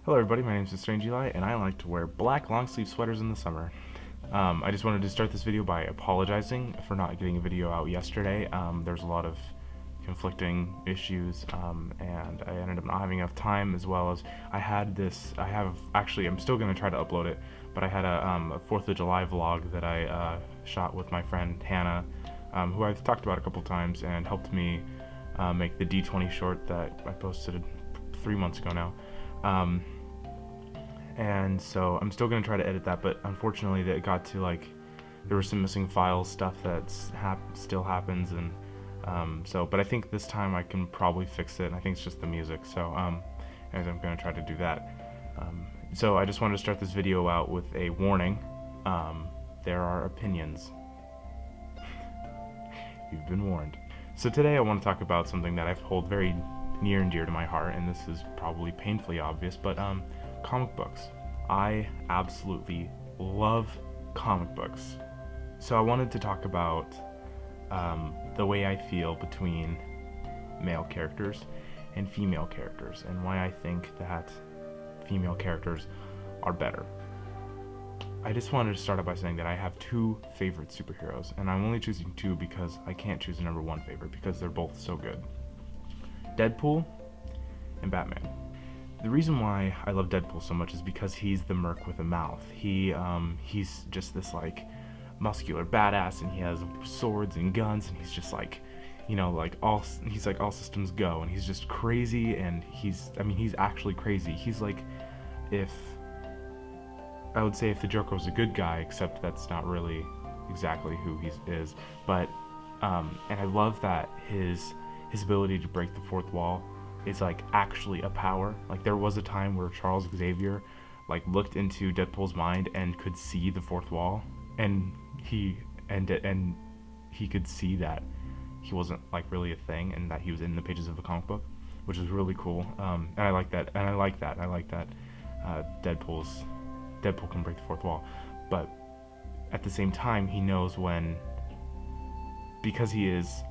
Hello everybody, my name is Strange Eli, and I like to wear black long sleeve sweaters in the summer. I just wanted to start this video by apologizing for not getting a video out yesterday. There's a lot of conflicting issues, and I ended up not having enough time, as well as I'm still going to try to upload it, but I had a 4th of July vlog that I shot with my friend Hannah, who I've talked about a couple times, and helped me make the D20 short that I posted 3 months ago now. And so I'm still gonna try to edit that, but unfortunately that got to there were some missing files, stuff that still happens, and but I think this time I can probably fix it, and I think it's just the music. So and I'm gonna try to do that. So I just wanted to start this video out with a warning. There are opinions. You've been warned. So today I want to talk about something that I hold very near and dear to my heart, and this is probably painfully obvious, but comic books. I absolutely love comic books. So I wanted to talk about the way I feel between male characters and female characters, and why I think that female characters are better. I just wanted to start out by saying that I have two favorite superheroes, and I'm only choosing two because I can't choose a number one favorite because they're both so good. Deadpool and Batman. The reason why I love Deadpool so much is because he's the merc with a mouth. He's just this muscular badass, and he has swords and guns, and he's just he's like all systems go, and he's just crazy, and he's actually crazy. He's like, if I would say if the Joker was a good guy, except that's not really exactly who he is. But and I love that his ability to break the fourth wall is actually a power. There was a time where Charles Xavier looked into Deadpool's mind and could see the fourth wall, and he could see that he wasn't really a thing, and that he was in the pages of a comic book, which is really cool. And I like that. Deadpool can break the fourth wall, but at the same time, he knows when, because he is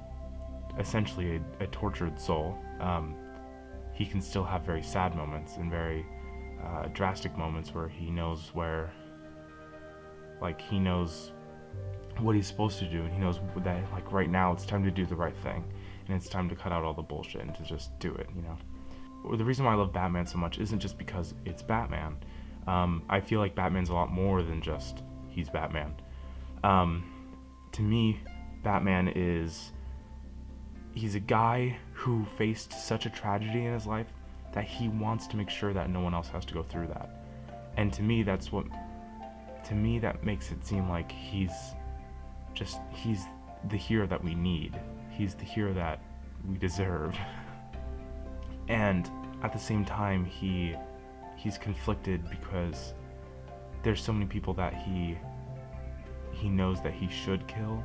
essentially a tortured soul, he can still have very sad moments and very drastic moments where he knows he knows what he's supposed to do, and he knows that right now it's time to do the right thing, and it's time to cut out all the bullshit and to just do it. The reason why I love Batman so much isn't just because it's Batman. I feel like Batman's a lot more than just he's Batman. To me, Batman he's a guy who faced such a tragedy in his life that he wants to make sure that no one else has to go through that. And to me, that makes it seem like he's the hero that we need. He's the hero that we deserve. And at the same time, he's conflicted because there's so many people that he knows that he should kill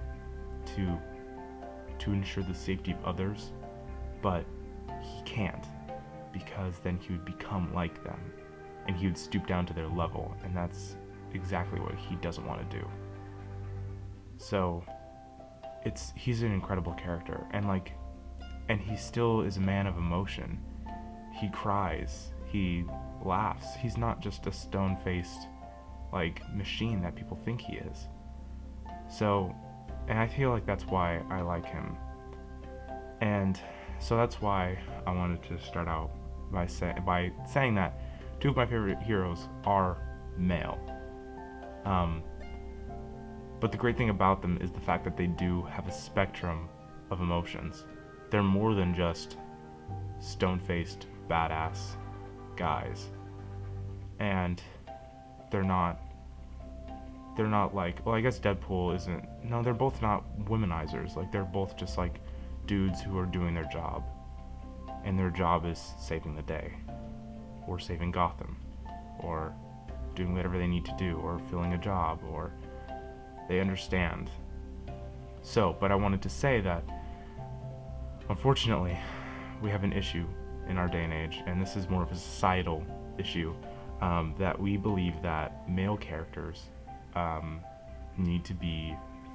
to ensure the safety of others, but he can't, because then he would become like them, and he would stoop down to their level, and that's exactly what he doesn't want to do. So he's an incredible character, and he still is a man of emotion. He cries, he laughs. He's not just a stone-faced machine that people think he is. So, and I feel like that's why I like him. And so that's why I wanted to start out by saying that two of my favorite heroes are male. But the great thing about them is the fact that they do have a spectrum of emotions. They're more than just stone-faced badass guys. And they're not I guess Deadpool isn't. No, they're both not womanizers. They're both just dudes who are doing their job, and their job is saving the day, or saving Gotham, or doing whatever they need to do, or filling a job, or they understand. So, but I wanted to say that unfortunately we have an issue in our day and age, and this is more of a societal issue, that we believe that male characters need to be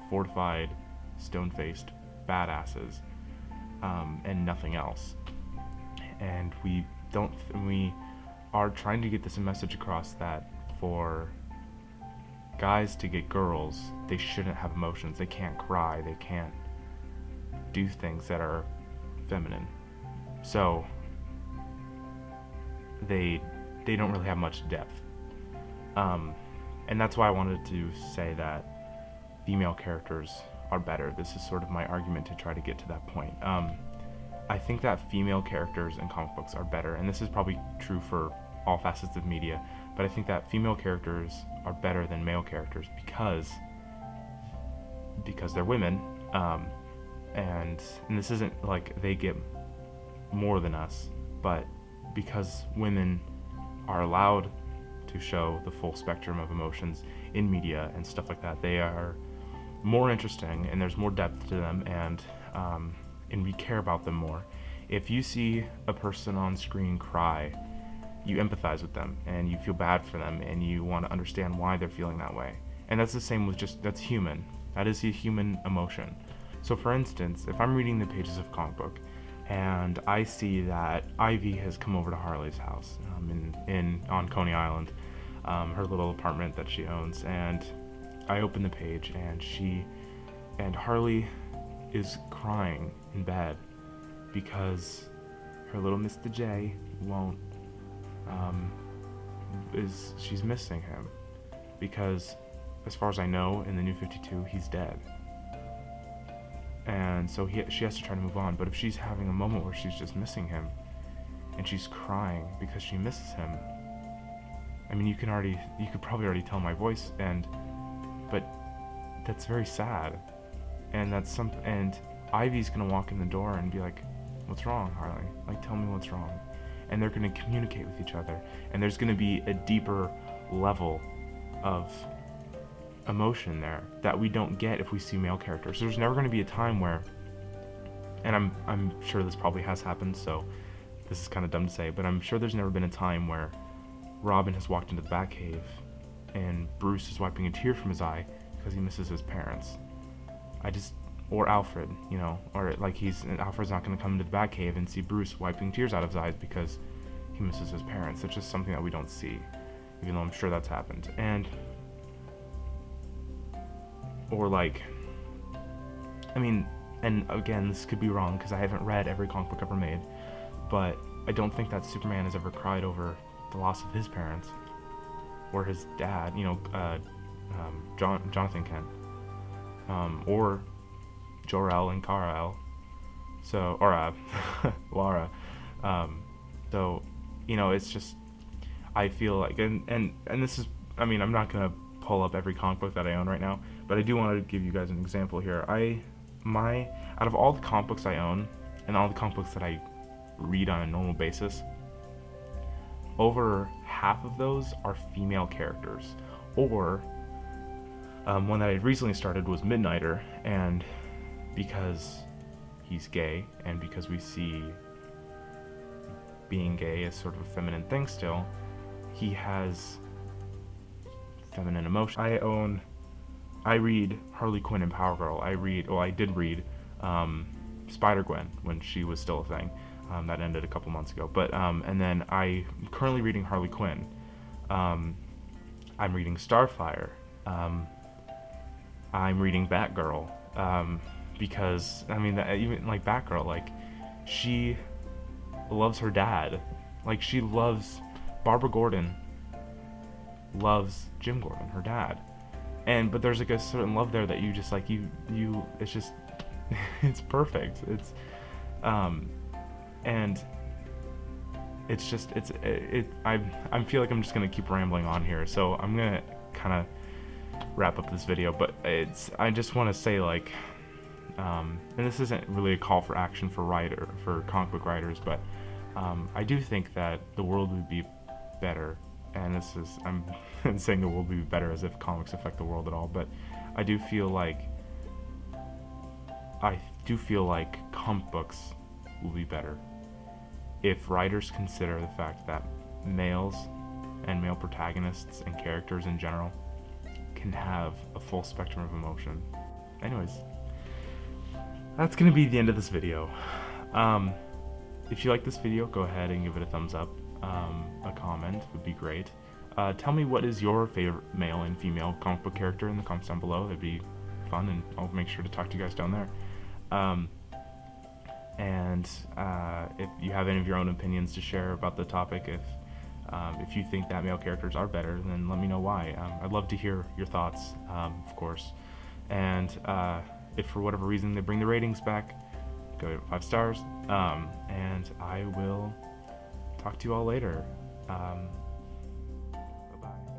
fortified, stone-faced badasses, and nothing else. And we are trying to get this message across that for guys to get girls, they shouldn't have emotions. They can't cry. They can't do things that are feminine. So they don't really have much depth. And that's why I wanted to say that female characters are better. This is sort of my argument to try to get to that point. I think that female characters in comic books are better, and this is probably true for all facets of media, but I think that female characters are better than male characters because they're women, and this isn't like they get more than us, but because women are allowed to show the full spectrum of emotions in media and stuff like that, they are more interesting and there's more depth to them, and we care about them more. If you see a person on screen cry, you empathize with them and you feel bad for them and you want to understand why they're feeling that way. And that's the same with that's human. That is a human emotion. So for instance, if I'm reading the pages of a comic book and I see that Ivy has come over to Harley's house on Coney Island, her little apartment that she owns, and I open the page and Harley is crying in bed because her little Mr. J won't she's missing him because, as far as I know, in the New 52 he's dead, and so she has to try to move on. But if she's having a moment where she's just missing him and she's crying because she misses him, I mean, you could probably already tell my voice, but that's very sad, and and Ivy's gonna walk in the door and be like, "What's wrong, Harley? Like, tell me what's wrong." And they're going to communicate with each other, and there's going to be a deeper level of emotion there that we don't get if we see male characters. There's never going to be a time where, and I'm sure this probably has happened, so this is kind of dumb to say, but I'm sure there's never been a time where Robin has walked into the Batcave and Bruce is wiping a tear from his eye because he misses his parents. Or Alfred, or like Alfred's not going to come into the Batcave and see Bruce wiping tears out of his eyes because he misses his parents. It's just something that we don't see, even though I'm sure that's happened. And again, this could be wrong because I haven't read every comic book ever made, but I don't think that Superman has ever cried over the loss of his parents or his dad, Jonathan Kent, or Jor-El and Kar-El, or Lara. So, it's just, I feel like, and this is, I'm not gonna pull up every comic book that I own right now, but I do want to give you guys an example here. Out of all the comic books I own and all the comic books that I read on a normal basis, over half of those are female characters, or one that I recently started was Midnighter, and because he's gay and because we see being gay as sort of a feminine thing still, he has feminine emotion. I read Harley Quinn and Power Girl. I did read Spider-Gwen when she was still a thing. That ended a couple months ago. But and then I'm currently reading Harley Quinn. I'm reading Starfire. I'm reading Batgirl. Because even like Batgirl, like, she loves her dad, like she loves Barbara Gordon, loves Jim Gordon, her dad, but there's like a certain love there that you just like it's just it's perfect. It's and it's just I feel like I'm just gonna keep rambling on here, so I'm gonna kind of wrap up this video, but I just want to say, like, and this isn't really a call for action for comic book writers, but I do think that the world would be better, and I'm saying the world would be better as if comics affect the world at all, but I do feel like comic books will be better if writers consider the fact that males and male protagonists and characters in general can have a full spectrum of emotion. Anyways, that's going to be the end of this video. If you like this video, go ahead and give it a thumbs up. a comment would be great. Tell me what is your favorite male and female comic book character in the comments down below. It'd be fun, and I'll make sure to talk to you guys down there. And if you have any of your own opinions to share about the topic, if you think that male characters are better, then let me know why. I'd love to hear your thoughts, of course. And if for whatever reason they bring the ratings back, go 5 stars. And I will talk to you all later.